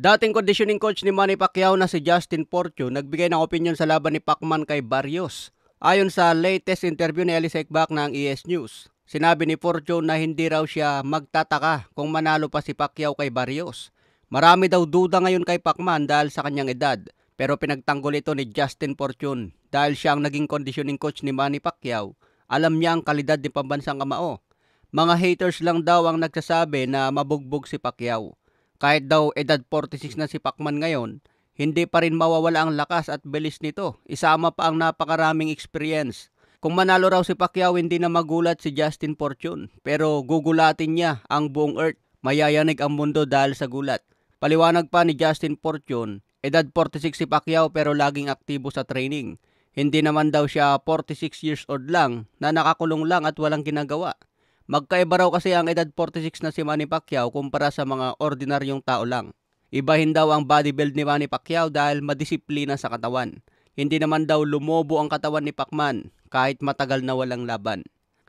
Dating conditioning coach ni Manny Pacquiao na si Justin Porcio nagbigay ng opinyon sa laban ni Pacman kay Barrios. Ayon sa latest interview ni Elie Seckbach ng ES News, sinabi ni Porcio na hindi raw siya magtataka kung manalo pa si Pacquiao kay Barrios. Marami daw duda ngayon kay Pacman dahil sa kanyang edad, pero pinagtanggol ito ni Justin Porcio dahil siya ang naging conditioning coach ni Manny Pacquiao. Alam niya ang kalidad ni pambansang kamao. Mga haters lang daw ang nagsasabi na mabugbog si Pacquiao. Kahit daw edad 46 na si Pacman ngayon, hindi pa rin mawawala ang lakas at bilis nito. Isama pa ang napakaraming experience. Kung manalo raw si Pacquiao, hindi na magulat si Justin Porcio. Pero gugulatin niya ang buong earth. Mayayanig ang mundo dahil sa gulat. Paliwanag pa ni Justin Porcio, edad 46 si Pacquiao pero laging aktibo sa training. Hindi naman daw siya 46 years old lang na nakakulong lang at walang ginagawa. Magkaiba raw kasi ang edad 46 na si Manny Pacquiao kumpara sa mga ordinaryong tao lang. Ibahin daw ang bodybuild ni Manny Pacquiao dahil madisiplina sa katawan. Hindi naman daw lumobo ang katawan ni Pacman kahit matagal na walang laban.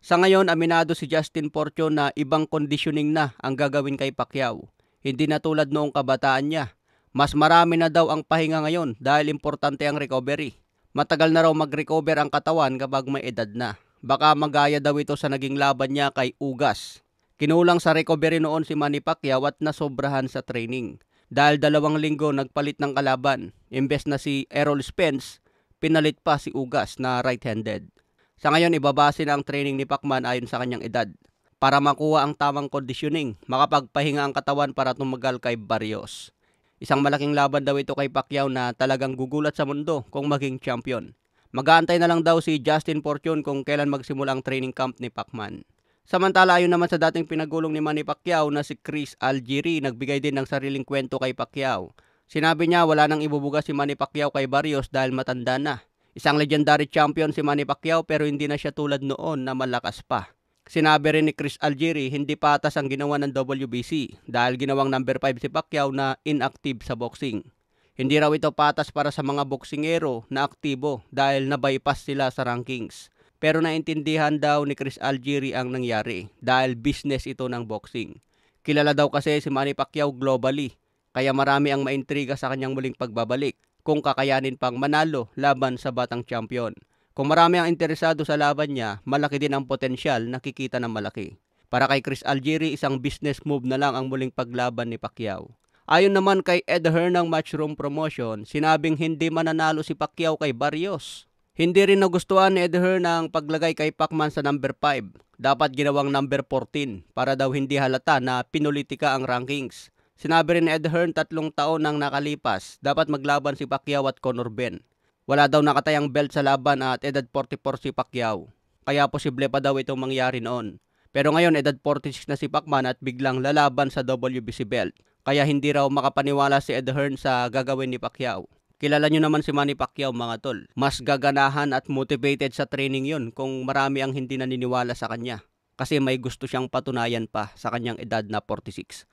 Sa ngayon, aminado si Justin Porcio na ibang conditioning na ang gagawin kay Pacquiao. Hindi na tulad noong kabataan niya. Mas marami na daw ang pahinga ngayon dahil importante ang recovery. Matagal na raw mag-recover ang katawan kapag may edad na. Baka magaya daw ito sa naging laban niya kay Ugas. Kinulang sa recovery noon si Manny Pacquiao at nasobrahan sa training. Dahil 2 linggo nagpalit ng kalaban. Imbes na si Errol Spence, pinalit pa si Ugas na right-handed. Sa ngayon, ibabase na ang training ni Pacman ayon sa kanyang edad. Para makuha ang tamang conditioning, makapagpahinga ang katawan para tumagal kay Barrios. Isang malaking laban daw ito kay Pacquiao na talagang gugulat sa mundo kung maging champion. Mag-aantay na lang daw si Justin Porcio kung kailan magsimula ang training camp ni Pacman. Samantala, ayon naman sa dating pinagulong ni Manny Pacquiao na si Chris Algieri, nagbigay din ng sariling kwento kay Pacquiao. Sinabi niya wala nang ibubuga si Manny Pacquiao kay Barrios dahil matanda na. Isang legendary champion si Manny Pacquiao pero hindi na siya tulad noon na malakas pa. Sinabi rin ni Chris Algieri hindi patas ang ginawa ng WBC dahil ginawang number 5 si Pacquiao na inactive sa boxing. Hindi raw ito patas para sa mga boksingero na aktibo dahil na-bypass sila sa rankings. Pero naintindihan daw ni Chris Algieri ang nangyari dahil business ito ng boxing. Kilala daw kasi si Manny Pacquiao globally, kaya marami ang maintriga sa kanyang muling pagbabalik kung kakayanin pang manalo laban sa batang champion. Kung marami ang interesado sa laban niya, malaki din ang potensyal na kikita ng malaki. Para kay Chris Algieri, isang business move na lang ang muling paglaban ni Pacquiao. Ayon naman kay Ed Hearn ng Matchroom Promotion, sinabing hindi mananalo si Pacquiao kay Barrios. Hindi rin nagustuhan ni Ed Hearn ang paglagay kay Pacman sa number 5. Dapat ginawang number 14 para daw hindi halata na pinulitika ang rankings. Sinabi rin ni Ed Hearn 3 taon nang nakalipas, dapat maglaban si Pacquiao at Conor Benn. Wala daw nakatayang belt sa laban at edad 44 si Pacquiao. Kaya posible pa daw itong mangyari noon. Pero ngayon edad 46 na si Pacman at biglang lalaban sa WBC belt. Kaya hindi raw makapaniwala si Ed Hearn sa gagawin ni Pacquiao. Kilala nyo naman si Manny Pacquiao mga tol. Mas gaganahan at motivated sa training yon kung marami ang hindi naniniwala sa kanya. Kasi may gusto siyang patunayan pa sa kanyang edad na 46.